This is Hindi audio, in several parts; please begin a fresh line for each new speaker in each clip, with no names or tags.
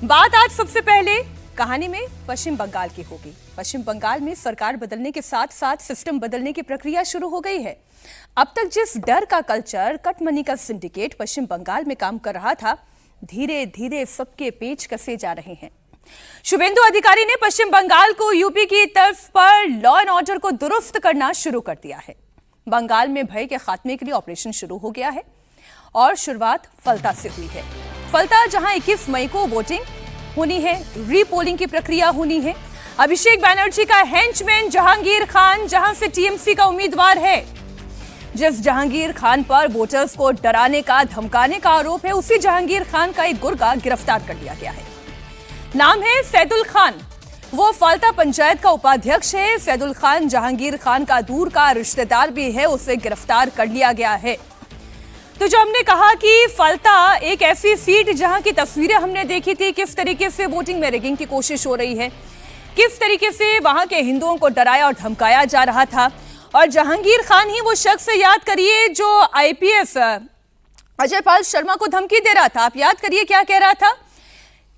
बात आज सबसे पहले कहानी में पश्चिम बंगाल की होगी। पश्चिम बंगाल में सरकार बदलने के साथ साथ सिस्टम बदलने की प्रक्रिया शुरू हो गई है। अब तक जिस डर का कल्चर, कटमनी का सिंडिकेट पश्चिम बंगाल में काम कर रहा था, धीरे धीरे सबके पेच कसे जा रहे हैं। शुभेंदु अधिकारी ने पश्चिम बंगाल को यूपी की तर्ज पर लॉ एंड ऑर्डर को दुरुस्त करना शुरू कर दिया है। बंगाल में भय के खात्मे के लिए ऑपरेशन शुरू हो गया है और शुरुआत फलता से हुई है। फलता जहां 21 मई को वोटिंग होनी है, रीपोलिंग की प्रक्रिया होनी है। अभिषेक बैनर्जी का हेंचमैन जहांगीर खान जहां से टीएमसी का उम्मीदवार है, जिस जहांगीर खान पर वोटर्स को डराने का, धमकाने का आरोप है, उसी जहांगीर खान का एक गुर्गा गिरफ्तार कर लिया गया है। नाम है सैदुल खान। वो फाल्टा पंचायत का उपाध्यक्ष है। सैदुल खान जहांगीर खान का दूर का रिश्तेदार भी है, उसे गिरफ्तार कर लिया गया है। तो जो हमने कहा कि फलता एक ऐसी सीट जहां की तस्वीरें हमने देखी थी, किस तरीके से वोटिंग में रिगिंग की कोशिश हो रही है, किस तरीके से वहां के हिंदुओं को डराया और धमकाया जा रहा था। और जहांगीर खान ही वो शख्स है, याद करिए, जो आईपीएस अजय पाल शर्मा को धमकी दे रहा था। आप याद करिए क्या कह रहा था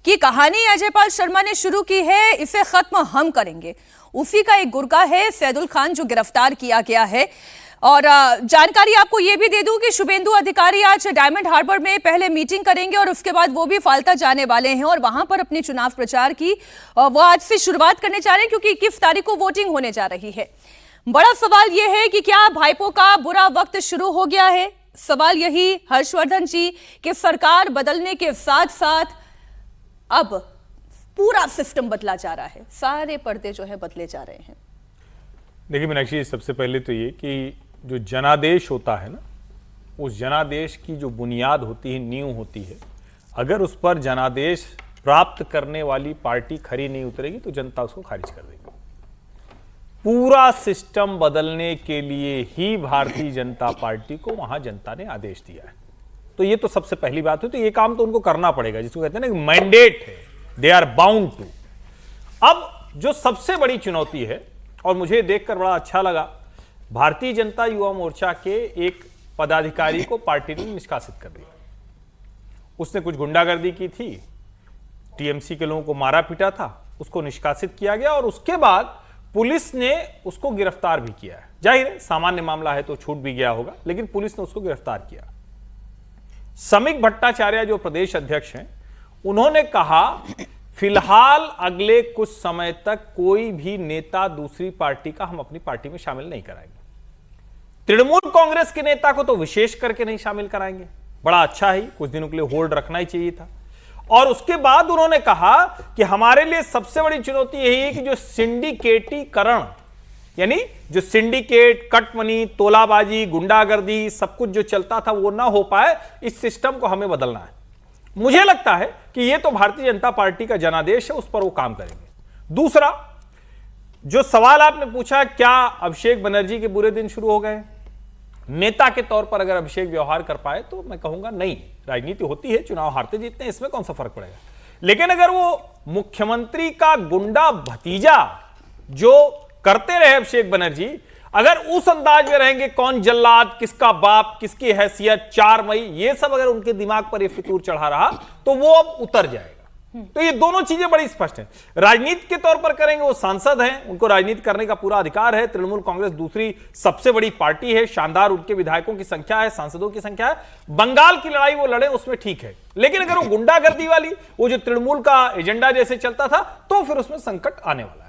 कि कहानी अजय पाल शर्मा ने शुरू की है, इसे खत्म हम करेंगे। उसी का एक गुर्गा है सैदुल खान जो गिरफ्तार किया गया है। और जानकारी आपको यह भी दे दूं कि शुभेंदु अधिकारी आज डायमंड हार्बर में पहले मीटिंग करेंगे और उसके बाद वो भी फाल्टा जाने वाले हैं और वहां पर अपने चुनाव प्रचार की वो आज से शुरुआत करने जा रहे हैं, क्योंकि 21 तारीख को वोटिंग होने जा रही है। बड़ा सवाल यह है कि क्या भाईपो का बुरा वक्त शुरू हो गया है। सवाल यही हर्षवर्धन जी कि सरकार बदलने के साथ साथ अब पूरा सिस्टम बदला जा रहा है, सारे पर्दे जो है बदले जा रहे हैं।
देखिए मीनाक्षी, सबसे पहले तो ये कि जो जनादेश होता है ना, उस जनादेश की जो बुनियाद होती है, नींव होती है, अगर उस पर जनादेश प्राप्त करने वाली पार्टी खरी नहीं उतरेगी तो जनता उसको खारिज कर देगी। पूरा सिस्टम बदलने के लिए ही भारतीय जनता पार्टी को वहां जनता ने आदेश दिया है। तो ये तो सबसे पहली बात है। तो ये काम तो उनको करना पड़ेगा, जिसको कहते हैं ना मैंडेट है, दे आर बाउंड टू। अब जो सबसे बड़ी चुनौती है, और मुझे देखकर बड़ा अच्छा लगा, भारतीय जनता युवा मोर्चा के एक पदाधिकारी को पार्टी ने निष्कासित कर दिया। उसने कुछ गुंडागर्दी की थी, टीएमसी के लोगों को मारा पीटा था, उसको निष्कासित किया गया और उसके बाद पुलिस ने उसको गिरफ्तार भी किया है। जाहिर है सामान्य मामला है तो छूट भी गया होगा, लेकिन पुलिस ने उसको गिरफ्तार किया। समीक भट्टाचार्य जो प्रदेश अध्यक्ष हैं, उन्होंने कहा फिलहाल अगले कुछ समय तक कोई भी नेता दूसरी पार्टी का हम अपनी पार्टी में शामिल नहीं कराएंगे। तृणमूल कांग्रेस के नेता को तो विशेष करके नहीं शामिल कराएंगे। बड़ा अच्छा है, कुछ दिनों के लिए होल्ड रखना ही चाहिए था। और उसके बाद उन्होंने कहा कि हमारे लिए सबसे बड़ी चुनौती यही है कि जो सिंडिकेटीकरण, यानी जो सिंडिकेट, कटमनी, तोलाबाजी, गुंडागर्दी, सब कुछ जो चलता था वो ना हो पाए, इस सिस्टम को हमें बदलना है। मुझे लगता है कि ये तो भारतीय जनता पार्टी का जनादेश है, उस पर वो काम करेंगे। दूसरा जो सवाल आपने पूछा, क्या अभिषेक बनर्जी के बुरे दिन शुरू हो गए? नेता के तौर पर अगर अभिषेक व्यवहार कर पाए तो मैं कहूंगा नहीं, राजनीति होती है, चुनाव हारते जीतते हैं, इसमें कौन सा फर्क पड़ेगा। लेकिन अगर वो मुख्यमंत्री का गुंडा भतीजा जो करते रहे अभिषेक बनर्जी, अगर उस अंदाज में रहेंगे, कौन जल्लाद, किसका बाप, किसकी हैसियत, 4 मई, ये सब अगर उनके दिमाग पर ये फितूर चढ़ा रहा तो वो अब उतर जाएगा। तो ये दोनों चीजें बड़ी स्पष्ट हैं। राजनीति के तौर पर करेंगे, वो सांसद हैं, उनको राजनीति करने का पूरा अधिकार है। तृणमूल कांग्रेस दूसरी सबसे बड़ी पार्टी है, शानदार उनके विधायकों की संख्या है, सांसदों की संख्या है। बंगाल की लड़ाई वो लड़े, उसमें ठीक है। लेकिन अगर वो गुंडागर्दी वाली, वो जो तृणमूल का एजेंडा जैसे चलता था, तो फिर उसमें संकट आने वाला है।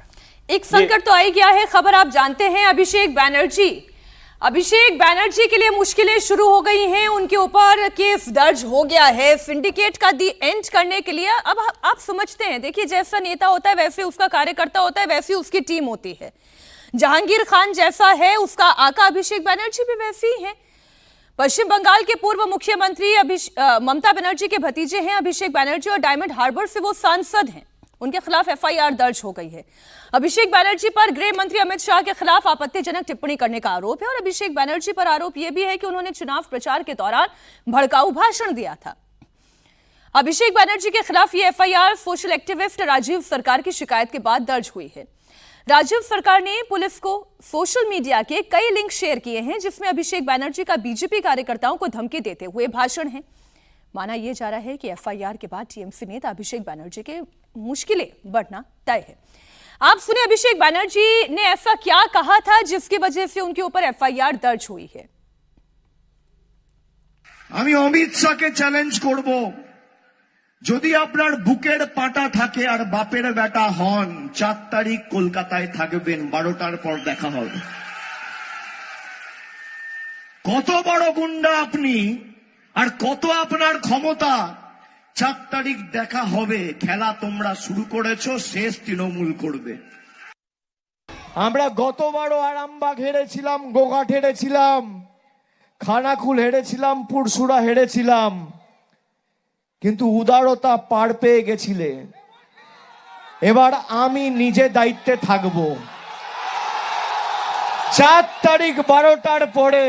एक संकट तो आ ही गया है। खबर आप जानते हैं, अभिषेक बैनर्जी के लिए मुश्किलें शुरू हो गई हैं। उनके ऊपर केस दर्ज हो गया है सिंडिकेट का दी एंड करने के लिए। अब आप समझते हैं, देखिए, जैसा नेता होता है वैसे उसका कार्यकर्ता होता है, वैसी उसकी टीम होती है। जहांगीर खान जैसा है, उसका आका अभिषेक बैनर्जी भी वैसे ही है। पश्चिम बंगाल के पूर्व मुख्यमंत्री ममता बनर्जी के भतीजे हैं अभिषेक बैनर्जी और डायमंड हार्बर से वो सांसद हैं। उनके खिलाफ एफआईआर दर्ज हो गई है। अभिषेक बैनर्जी पर गृह मंत्री अमित शाह के खिलाफ आपत्तिजनक टिप्पणी करने का आरोप है और अभिषेक बैनर्जी पर आरोप यह भी है कि उन्होंने चुनाव प्रचार के दौरान भड़काऊ भाषण दिया था। अभिषेक बैनर्जी के खिलाफ यह एफआईआर सोशल एक्टिविस्ट राजीव सरकार की शिकायत के बाद दर्ज हुई है। राजीव सरकार ने पुलिस को सोशल मीडिया के कई लिंक शेयर किए हैं जिसमें अभिषेक बैनर्जी का बीजेपी कार्यकर्ताओं को धमकी देते हुए भाषण है। माना यह जा रहा है कि एफआईआर के बाद टीएमसी नेता अभिषेक बनर्जी के मुश्किलें बढ़ना तय है। आप सुने अभिषेक बनर्जी ने ऐसा क्या कहा था जिसकी वजह से उनके ऊपर एफआईआर दर्ज हुई है।
আমি অমিত শাহকে চ্যালেঞ্জ করব, যদি আপনার বুকের পাটা থাকে আর বাপের বেটা হন, 4 তারিখ কলকাতায় থাকবেন, 12টার পর দেখা হবে। কত বড় গুন্ডা আপনি আর কত আপনার ক্ষমতা, 4 তারিখ দেখা হবে। খেলা তোমরা শুরু করেছো, শেষ তৃণমূল করবে।
আমরা গতবারও আরামবাগ হেরেছিলাম, গোঘাট হেরেছিলাম, খানাকুল হেরেছিলাম, পুরসুরা হেরেছিলাম, কিন্তু উদারতা পার পেয়ে গেছিলে। এবার আমি নিজে দায়িত্বে থাকব। 4 তারিখ 12টার পরে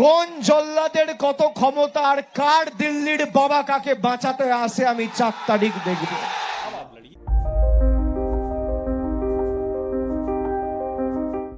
কোন জল্লাদের কত ক্ষমতা আর কার দিল্লির বাবা কাকে বাঁচাতে আসে আমি 4 তারিখ দেখব।